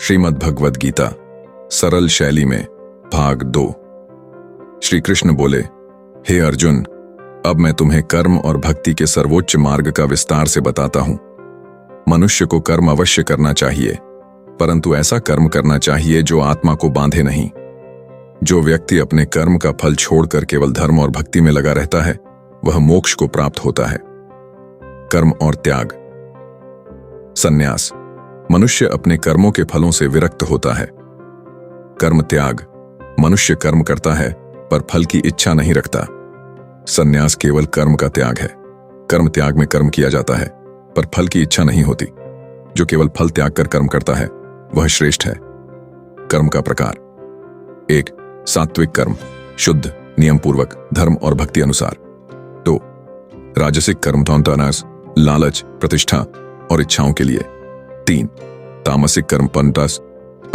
श्रीमद् भगवद गीता सरल शैली में भाग 2। श्री कृष्ण बोले, हे अर्जुन, अब मैं तुम्हें कर्म और भक्ति के सर्वोच्च मार्ग का विस्तार से बताता हूं। मनुष्य को कर्म अवश्य करना चाहिए, परंतु ऐसा कर्म करना चाहिए जो आत्मा को बांधे नहीं। जो व्यक्ति अपने कर्म का फल छोड़कर केवल धर्म और भक्ति में लगा रहता है, वह मोक्ष को प्राप्त होता है। कर्म और त्याग। संन्यास। मनुष्य अपने कर्मों के फलों से विरक्त होता है। कर्म त्याग। मनुष्य कर्म करता है पर फल की इच्छा नहीं रखता। संन्यास केवल कर्म का त्याग है। कर्म त्याग में कर्म किया जाता है पर फल की इच्छा नहीं होती। जो केवल फल त्याग कर कर्म करता है वह श्रेष्ठ है। कर्म का प्रकार। 1. सात्विक कर्म, शुद्ध, नियम पूर्वक, धर्म और भक्ति अनुसार। 2. राजसिक कर्म, तनास, लालच, प्रतिष्ठा और इच्छाओं के लिए। 3. तामसिक कर्म, पंटास,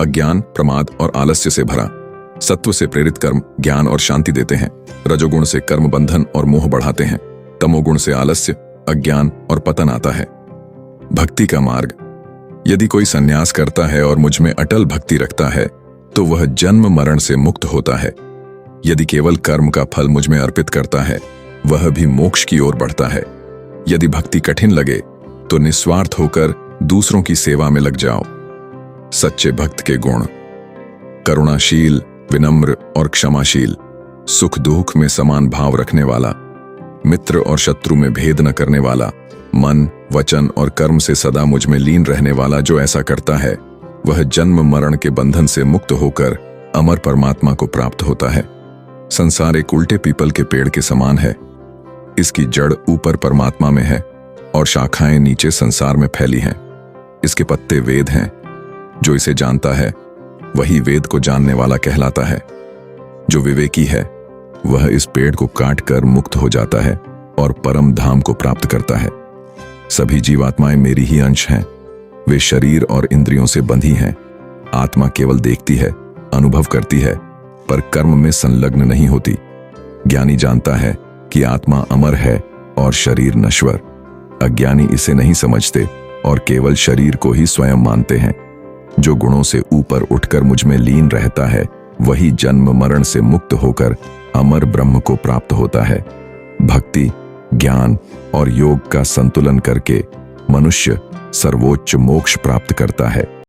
अज्ञान, प्रमाद और आलस्य से भरा। सत्व से प्रेरित कर्म ज्ञान और शांति देते हैं। रजोगुण से कर्म बंधन और मोह बढ़ाते हैं। तमोगुण से आलस्य, अज्ञान और पतन आता है। भक्ति का मार्ग। यदि कोई संन्यास करता है और मुझ में अटल भक्ति रखता है तो वह जन्म मरण से मुक्त होता है। यदि केवल कर्म का फल मुझ में अर्पित करता है, वह भी मोक्ष की ओर बढ़ता है। यदि भक्ति कठिन लगे तो निस्वार्थ होकर दूसरों की सेवा में लग जाओ। सच्चे भक्त के गुण। करुणाशील, विनम्र और क्षमाशील, सुख दुख में समान भाव रखने वाला, मित्र और शत्रु में भेद न करने वाला, मन, वचन और कर्म से सदा मुझ में लीन रहने वाला। जो ऐसा करता है वह जन्म मरण के बंधन से मुक्त होकर अमर परमात्मा को प्राप्त होता है। संसार एक उल्टे पीपल के पेड़ के समान है। इसकी जड़ ऊपर परमात्मा में है और शाखाएं नीचे संसार में फैली हैं। इसके पत्ते वेद हैं। जो इसे जानता है वही वेद को जानने वाला कहलाता है। जो विवेकी है वह इस पेड़ को काटकर मुक्त हो जाता है और परम धाम को प्राप्त करता है। सभी जीवात्माएं मेरी ही अंश हैं। वे शरीर और इंद्रियों से बंधी हैं। आत्मा केवल देखती है, अनुभव करती है, पर कर्म में संलग्न नहीं होती। ज्ञानी जानता है कि आत्मा अमर है और शरीर नश्वर। अज्ञानी इसे नहीं समझते और केवल शरीर को ही स्वयं मानते हैं। जो गुणों से ऊपर उठकर मुझ में लीन रहता है वही जन्म मरण से मुक्त होकर अमर ब्रह्म को प्राप्त होता है। भक्ति, ज्ञान और योग का संतुलन करके मनुष्य सर्वोच्च मोक्ष प्राप्त करता है।